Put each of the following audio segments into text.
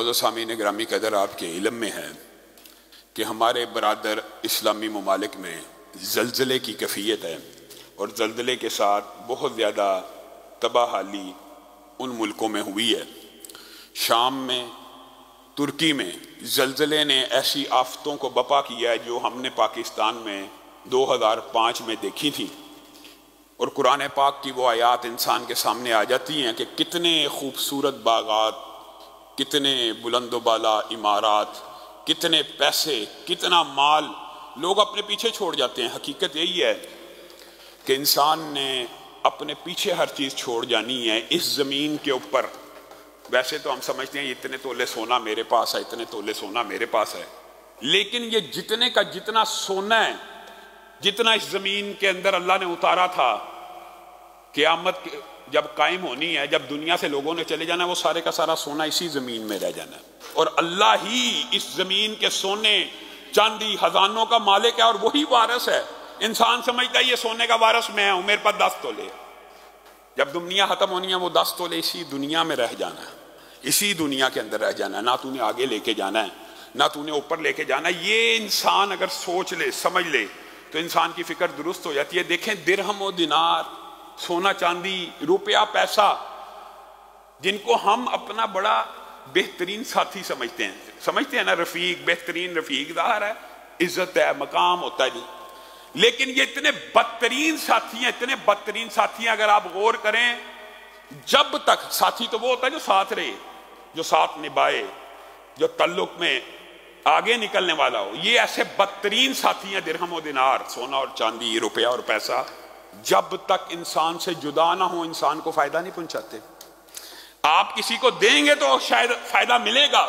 मौजूद सामीन ग्रामी कदर आपके इल्म में है कि हमारे बरादर इस्लामी ममालिक में ज़लज़ले की कैफियत है और ज़लज़ले के साथ बहुत ज़्यादा तबाहाली उन मुल्कों में हुई है। शाम में, तुर्की में ज़लज़ले ने ऐसी आफतों को बपा किया है जो हमने पाकिस्तान में 2005 में देखी थी। और कुरान पाक की वो आयात इंसान के सामने आ जाती हैं कि कितने खूबसूरत बागात, कितने बुलंदोबाला इमारात, कितने पैसे, कितना माल लोग अपने पीछे छोड़ जाते हैं। हकीकत यही है कि इंसान ने अपने पीछे हर चीज़ छोड़ जानी है इस ज़मीन के ऊपर। वैसे तो हम समझते हैं इतने तोले सोना मेरे पास है, इतने तोले सोना मेरे पास है, लेकिन ये जितने का जितना सोना है, जितना इस ज़मीन के अंदर अल्लाह ने उतारा था, क़यामत जब कायम होनी है, जब दुनिया से लोगों ने चले जाना, वो सारे का सारा सोना इसी ज़मीन में रह जाना है। और अल्लाह ही इस ज़मीन के सोने चांदी खजानों का मालिक है और वही वारिस है। इंसान समझता है ये सोने का वारिस मैं हूं, मेरे पास 10 तोले। जब दुनिया खत्म होनी है वो 10 तोले इसी दुनिया में रह जाना है, इसी दुनिया के अंदर रह जाना है। ना तूने आगे लेके जाना है, ना तूने ऊपर लेके जाना है। ये इंसान अगर सोच ले, समझ ले, तो इंसान की फिक्र दुरुस्त हो जाती है। देखें, दिरहम और दिनार, सोना चांदी, रुपया पैसा, जिनको हम अपना बड़ा बेहतरीन साथी समझते हैं ना, रफीक, बेहतरीन रफीकदार है, इज्जत है, मकाम होता है जी। लेकिन ये इतने बदतरीन साथी हैं, इतने बदतरीन साथी हैं। अगर आप गौर करें, जब तक साथी तो वो होता है जो साथ रहे, जो साथ निभाए, जो ताल्लुक में आगे निकलने वाला हो। ये ऐसे बदतरीन साथी हैं, दिरहम और दिनार, सोना और चांदी, रुपया और पैसा, जब तक इंसान से जुदा ना हो इंसान को फायदा नहीं पहुंचाते। आप किसी को देंगे तो शायद फायदा मिलेगा,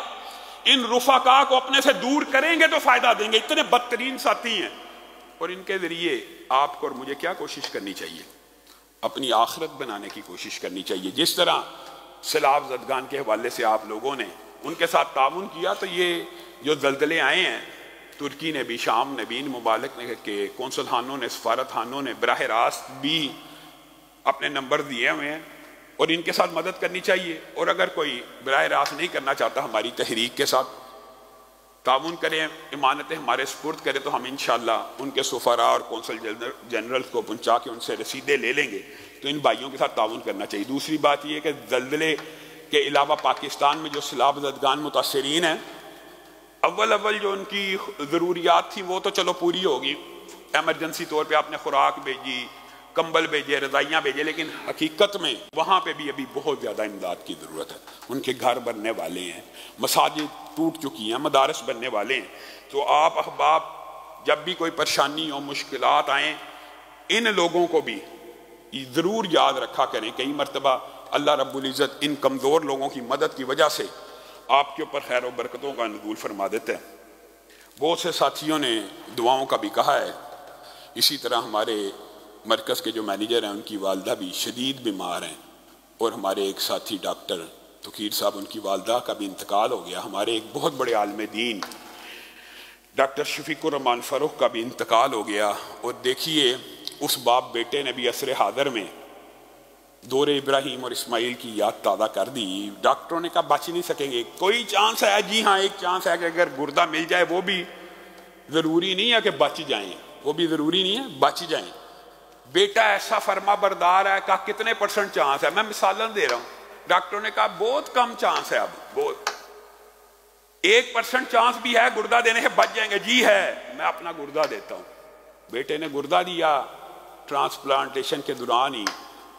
इन रुफाका को अपने से दूर करेंगे तो फायदा देंगे। इतने बदतरीन साथी हैं। और इनके जरिए आपको और मुझे क्या कोशिश करनी चाहिए? अपनी आखिरत बनाने की कोशिश करनी चाहिए। जिस तरह सैलाब ज़दगान के हवाले से आप लोगों ने उनके साथ ताउन किया, तो ये जो ज़लज़ले आए हैं, तुर्की ने भी, शाम ने भी, इन मुबालिक ने के कौंसल खानों ने, सफारत खानों ने बराह रास्त भी अपने नंबर दिए हुए हैं और इनके साथ मदद करनी चाहिए। और अगर कोई बराह रास्त नहीं करना चाहता हमारी तहरीक के साथ ताउन करें, इमानतें हमारे सुपुर्द करें, तो हम इंशाअल्लाह उनके सफरा और कौंसल जनरल को पहुँचा के उनसे रसीदें ले लेंगे। तो इन भाइयों के साथ ताउन करना चाहिए। दूसरी बात यह कि ज़लज़ले के अलावा पाकिस्तान में जो सैलाब ज़दगान मुतासरीन हैं, अव्वल जो उनकी ज़रूरियात थी वो तो चलो पूरी होगी। एमरजेंसी तौर पे आपने खुराक भेजी, कंबल भेजे, रज़ाइयाँ भेजे, लेकिन हकीकत में वहाँ पे भी अभी बहुत ज़्यादा इमदाद की ज़रूरत है। उनके घर बनने वाले हैं, मसाजिद टूट चुकी हैं, मदारस बनने वाले हैं। तो आप अहबाब जब भी कोई परेशानी हो, मुश्किलात आएँ, इन लोगों को भी ज़रूर याद रखा करें। कई मरतबा अल्लाह रब्बुल इज़्ज़त इन कमज़ोर लोगों की मदद की वजह से आपके ऊपर खैर और बरकतों का नुज़ूल फरमा देते हैं। बहुत से साथियों ने दुआओं का भी कहा है। इसी तरह हमारे मरकज़ के जो मैनेजर हैं, उनकी वालदा भी शदीद बीमार हैं। और हमारे एक साथी डॉक्टर तकीर साहब, उनकी वालदा का भी इंतकाल हो गया। हमारे एक बहुत बड़े आलिम दीन डॉक्टर शफीकुर रहमान फ़ारूक का भी इंतकाल हो गया। और देखिए, उस बाप बेटे ने भी असर हादर में दौरे इब्राहिम और इस्माइल की याद ताज़ा कर दी। डॉक्टरों ने कहा बच नहीं सकेंगे, कोई चांस है? जी हाँ, एक चांस है कि अगर गुर्दा मिल जाए, वो भी ज़रूरी नहीं है कि बच जाएं, वो भी ज़रूरी नहीं है बच जाएं। बेटा ऐसा फरमा बरदार है, कहा कितने % चांस है? मैं मिसालन दे रहा हूँ। डॉक्टरों ने कहा बहुत कम चांस है, अब बहुत 1% चांस भी है गुर्दा देने से बच जाएंगे। जी है, मैं अपना गुर्दा देता हूँ। बेटे ने गुर्दा दिया, ट्रांसप्लांटेशन के दौरान ही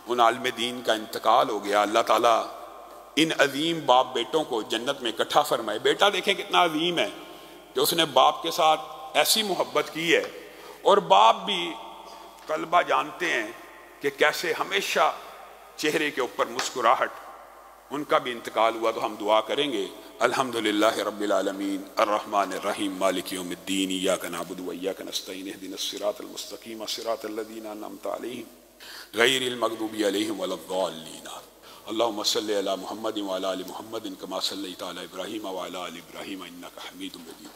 उन आलिम दीन का इंतकाल हो गया। अल्लाह ताला इन अजीम बाप बेटों को जन्नत में इकट्ठा फरमाए। बेटा देखें कितना अजीम है कि उसने बाप के साथ ऐसी मोहब्बत की है। और बाप भी तलबा जानते हैं कि कैसे हमेशा चेहरे के ऊपर मुस्कुराहट। उनका भी इंतकाल हुआ। तो हम दुआ करेंगे, अल्हम्दुलिल्लाह रब्बिल आलमीन अर्रहमानिर रहीम मालिक यौमिद्दीन इय्याका नअबुदु व इय्याका नस्तईन इहदिनस सिरातल मुस्तकीम सिरातल लज़ीना अनअमता अलैहिम गैरिल मग़दूबि अलैहिम वलद्दाल्लीन। अल्लाहुम्मा सल्लि अला मुहम्मदिन व अला आलि मुहम्मदिन कमा सल्लैता अला इब्राहीम व अला आलि इब्राहीम इन्नका हमीदुम मजीद।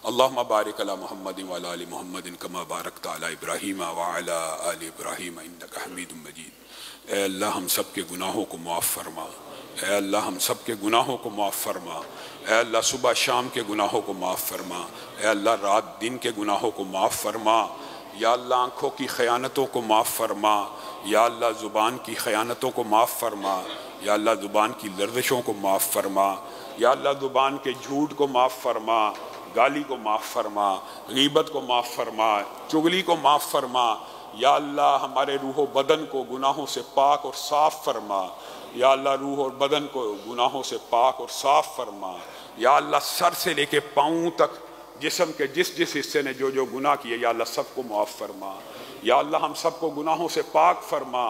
अल्लाहुम्मा बारिक अला मुहम्मदिन व अला आलि मुहम्मदिन कमा बारकता अला इब्राहीम व अला आलि इब्राहीम इन्नका हमीदुम मजीद। ऐ अल्लाह, हम सब के गुनाहों को माफ़ फरमा, ऐ अल्लाह हम सब के गुनाहों को माफ़ फरमा। ऐ अल्लाह सुबह शाम के गुनाहों को माफ़ फरमा। ऐ अल्लाह रात दिन के गुनाहों को माफ़ फरमा। या अल्लाह आँखों की ख़यानतों को माफ़ फरमा। या अल्लाह ज़ुबान की ख़यानतों को माफ़ फरमा। या अल्लाह ज़ुबान की लर्ज़िशों को माफ़ फरमा। या अल्लाह ज़ुबान के झूठ को माफ़ फरमा, गाली को माफ़ फरमा, गीबत को माफ़ फरमा, चुगली को माफ़ फरमा। या अल्लाह हमारे रूह व बदन को गुनाहों से पाक और साफ़ फरमा। या अल्लाह रूह और बदन को गुनाहों से पाक और साफ़ फरमा। या अल्लाह सर से लेके पाँव तक जिस्म के जिस जिस हिस्से ने जो जो गुनाह किए या अल्लाह सबको माफ़ फरमा। या अल्लाह हम सबको गुनाहों से पाक फरमा।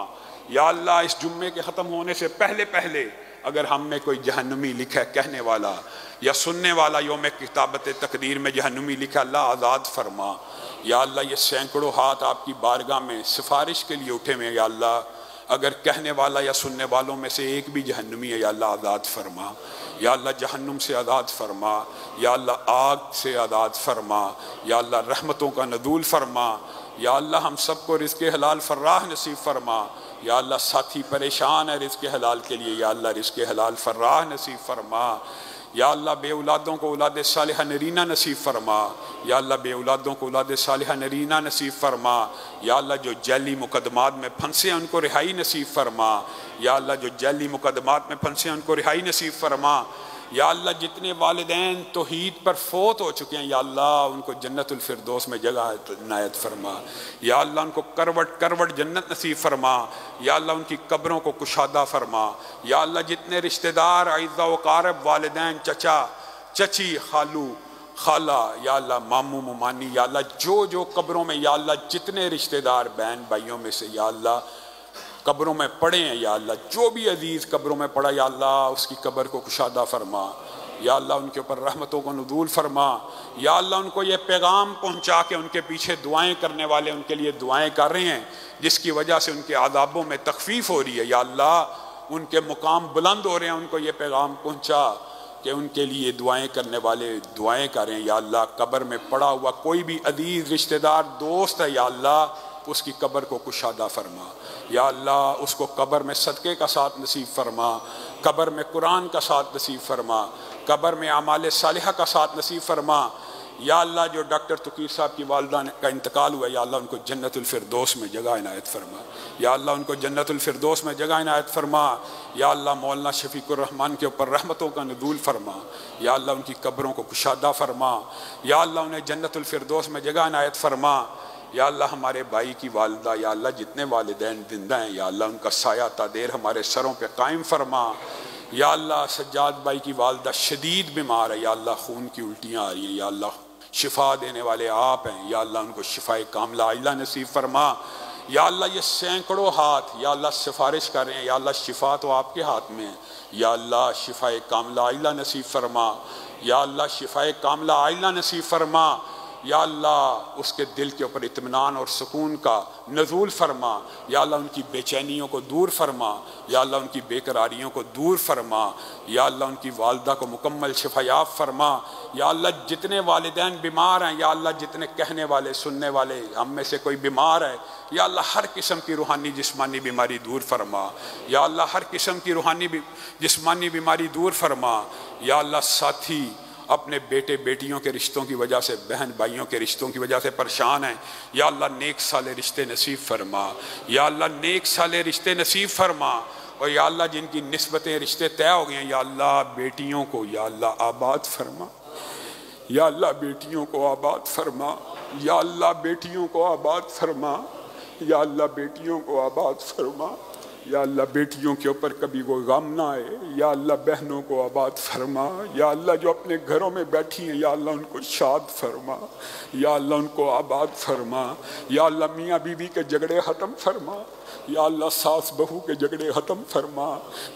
या अल्लाह इस जुम्मे के ख़त्म होने से पहले पहले अगर हम में कोई जहन्नुमी लिखा है कहने वाला या सुनने वाला योम किताबत तकदीर में जहन्नुमी लिखा, अल्लाह आज़ाद फरमा। या अल्लाह ये सैकड़ों हाथ आपकी बारगाह में सिफारिश के लिए उठे हुए, या अल्लाह अगर कहने वाला या सुनने वालों में से एक भी जहन्नुमी है या अल्लाह आज़ाद फरमा। या अल्लाह जहन्नुम से आज़ाद फरमा। या अल्लाह आग से आज़ाद फरमा। या अल्लाह रहमतों का नज़ूल फरमा। या अल्लाह हम सबको रिज़्क़े हलाल फर्राह नसीब फरमा। या अल्लाह साथी परेशान है रिज़्क़े हलाल के लिए, या अल्लाह रिज़्क़े हलाल फर्राह नसीब फरमा। या अल्लाह बे औलादों को औलाद सालिहा नरीना नसीब फरमा। या अल्लाह बे औलादों को औलाद सालिहा नरीना नसीब फरमा। या अल्लाह जो जैली मुकदमात में फंसे हैं उनको रिहाई नसीब फरमा। या अल्लाह जो जैली मुकदमात में फंसे हैं उनको रिहाई नसीब फरमा। या अल्लाह जितने वालिदैन तौहीद पर फोत हो चुके हैं या अल्लाह उनको जन्नतुल फिरदौस में जगह इनायत फरमा। या अल्लाह उनको करवट करवट जन्नत नसीब फरमा। या अल्लाह उनकी कब्रों को कुशादा फरमा। या अल्लाह जितने रिश्तेदार आइज़ा व क़ारब वालिदैन चचा चची खालू खाला या अल्लाह मामू मुमानी या अल्लाह जो जो कब्रों में या अल्लाह जितने रिश्तेदार बहन भाइयों में से या अल्लाह कब्रों में पड़े हैं या अल्लाह जो भी अजीज़ कब्रों में पड़ा या अल्लाह उसकी कब्र को कुशादा फरमा। या अल्लाह उनके ऊपर रहमतों को नज़ूल फरमा। या अल्लाह उनको ये पैगाम पहुँचा के उनके पीछे दुआएं करने वाले उनके लिए दुआएं कर रहे हैं जिसकी वजह से उनके आदाबों में तखफीफ हो रही है। या अल्लाह उनके मुकाम बुलंद हो रहे हैं, उनको ये पैगाम पहुँचा कि उनके लिए दुआएं करने वाले दुआएं करें। या अल्लाह कब्र में पड़ा हुआ कोई भी अजीज़ रिश्तेदार दोस्त है या अल्लाह उसकी कब्र को कुशादा फरमा। या अल्लाह उसको कब्र में सदक़े का साथ नसीब फरमा, कब्र में कुरान का साथ नसीब फरमा, कब्र में आमाल सालिहा का साथ नसीब फरमा। या अल्लाह जो डॉक्टर तुकीर साहब की वालदा का इंतकाल हुआ या अल्लाह उनको जन्नतुल फिरदौस में जगह इनायत फरमा। या अल्लाह उनको जन्नतुल फिरदौस में जगह इनायत फरमा। या अल्लाह मौलाना शफीकुर रहमान के ऊपर रहमतों का नज़ूल फरमा। या अल्लाह उनकी कब्रों को कुशादा फरमा। या अल्लाह उन्हें जन्नतुल फिरदौस में जगह इनायत फरमा। या अल्लाह हमारे भाई की वालदा या अल्लाह जितने वालिदैन जिंदा हैं या अल्लाह उनका साया तादेर हमारे सरों पे कायम फरमा। या अल्लाह सज्जाद भाई की वालदा शदीद बीमार है या अल्लाह खून की उल्टियाँ आ रही हैं या अल्लाह शिफा देने वाले आप हैं। या अल्लाह उनको शिफाए कामला आइला नसीब फरमा। या अल्लाह ये सैकड़ों हाथ या अल्लाह सिफारिश कर रहे हैं या अल्लाह शिफा तो आपके हाथ में है। या अल्लाह शिफाए कामला आइला नसीब फरमा। या अल्लाह शिफाए कामला आइला नसीब फरमा। या अल्लाह उसके दिल के ऊपर इत्मीनान और सुकून का नज़ूल फरमा। या अल्लाह उनकी बेचैनियों को दूर फरमा। या अल्लाह उनकी बेकरारियों को दूर फरमा। या अल्लाह उनकी वालदा को मुकम्मल शिफायाब फरमा। या अल्लाह जितने वालिदैन बीमार हैं या अल्लाह जितने कहने वाले सुनने वाले हम में से कोई बीमार है या अल्लाह हर किस्म की रूहानी जिस्मानी बीमारी दूर फरमा। या अल्लाह हर किस्म की रूहानी जिस्मानी बीमारी दूर फरमा। या अल्लाह साथी अपने बेटे बेटियों के रिश्तों की वजह से बहन भाइयों के रिश्तों की वजह से परेशान हैं या अल्लाह नेक साले रिश्ते नसीब फरमा। या अल्लाह नेक साले रिश्ते नसीब फरमा। और या अल्लाह जिनकी निस्बतें रिश्ते तय हो गए हैं या अल्लाह बेटियों को या अल्लाह आबाद फरमा। या अल्लाह बेटियों को आबाद फरमा। या अल्लाह बेटियों को आबाद फरमा। या अल्लाह बेटियों को आबाद फरमा। या अल्लाह बेटियों के ऊपर कभी कोई गम ना आए। या अल्लाह बहनों को आबाद फरमा। या अल्लाह जो अपने घरों में बैठी हैं या अल्लाह उनको शाद फरमा। या अल्लाह उनको आबाद फरमा। या अल्लाह मियाँ बीवी के झगड़े ख़त्म फरमा। या अल्लाह सास बहू के झगड़े ख़त्म फरमा।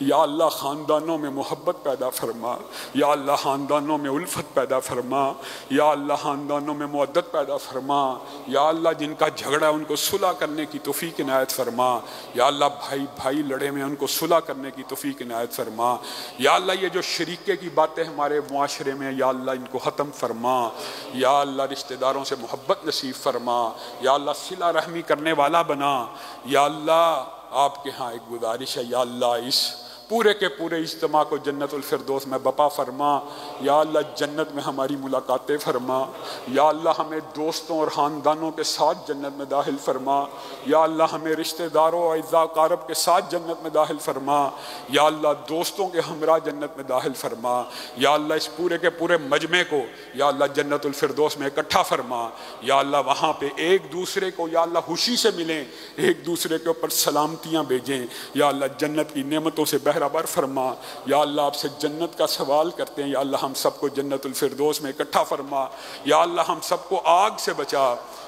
या अल्लाह ख़ानदानों में मोहब्बत पैदा फरमा। या अल्लाह ख़ानदानों में उल्फत पैदा फरमा। या अल्लाह ख़ानदानों में मुअद्दत पैदा फरमा। या अल्लाह जिनका झगड़ा उनको सुलह करने की तौफ़ीक़ इनायत फरमा। या अल्लाह भाई भाई लड़े में उनको सुलह करने की तौफ़ीक़ इनायत फरमा। या अल्लाह ये जो शरीके की बातें हमारे मुआशरे में या अल्लाह इनको ख़त्म फरमा। या अल्लाह रिश्तेदारों से मोहब्बत नसीब फरमा। या अल्लाह सिला रहमी करने वाला बना। या अल्लाह आपके यहाँ एक गुजारिश है या अल्लाह इस पूरे के पूरे इज्तिमा को जन्नतुल फिरदौस में बपा फरमा। या अल्लाह जन्नत में हमारी मुलाकातें फरमा। या अल्लाह हमें दोस्तों और ख़ानदानों के साथ जन्नत में दाखिल फरमा। या अल्लाह हमें रिश्तेदारों और इज़्ज़ा-क़ारब के साथ जन्नत में दाखिल फरमा। या अल्लाह दोस्तों के हमरा जन्नत में दाखिल फरमा। या अल्लाह इस पूरे के पूरे मजमे को या अल्लाह जन्नतुल फिरदौस में इकट्ठा फरमा। या अल्लाह वहाँ पे एक दूसरे को या अल्लाह खुशी से मिलें, एक दूसरे के ऊपर सलामतियाँ भेजें। या अल्लाह जन्नत की नेमतों से बहरावर फरमा। या अल्लाह आपसे जन्नत का सवाल करते हैं, या अल्लाह हम सबको जन्नतुल फिरदौस में इकट्ठा फरमा। या अल्लाह हम सबको आग से बचा,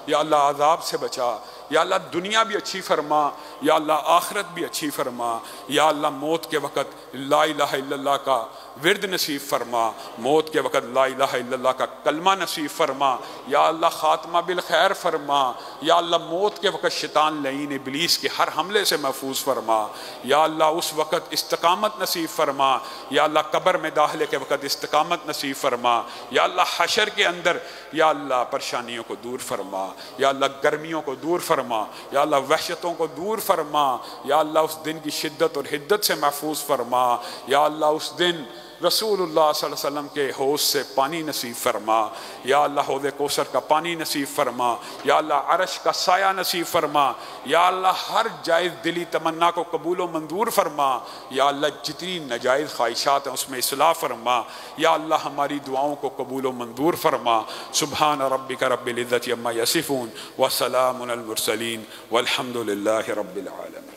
या अल्लाह अज़ाब से बचा। या अल्लाह दुनिया भी अच्छी फरमा, या अल्लाह आखिरत भी अच्छी फरमा। या अल्लाह मौत के वक़्त ला इलाहा इल्लल्लाह का विर्द नसीब फरमा। मौत के वक़्त ला इलाहा इल्लल्लाह का कलमा नसीब फरमा। या अल्लाह ख़ात्मा बिल खैर फरमा। या अल्लाह मौत के वक़्त शैतान लईन इब्लीस के हर हमले से महफूज फरमा। या अल्लाह उस वक़्त इस्तिक़ामत नसीब फरमा। या अल्लाह कब्र में दाखिले के वक़्त इस्तिक़ामत नसीब फरमा। या अल्लाह हशर के अंदर या अल्लाह परेशानियों को दूर फरमा। या अल्लाह गर्मियों को दूर फरमा। या अल्लाह वहशतों को दूर फरमा। या अल्लाह उस दिन की शिद्दत और हिद्दत से महफूज फरमा। या अल्लाह उस दिन रसूलुल्लाह सल्लल्लाहु अलैहि वसल्लम के हौज़ से पानी नसीब फरमा। या अल्लाह हौज़े कौसर का पानी नसीब फरमा। या अल्लाह अरश का साया नसीब फरमा। या अल्लाह हर जायज़ दिली तमन्ना को कबूल व मंजूर फरमा। या अल्लाह जितनी नाजायज़ ख्वाहिशात हैं उसमें इस्लाह फरमा। या अल्लाह हमारी दुआओं को कबूल व मंजूर फरमा। सुब्हान रब्बिका रब्बिल इज़्ज़ति अम्मा यसिफून व सलामुन अल मुरसलीन वल्हम्दुलिल्लाहि रब्बिल आलमीन।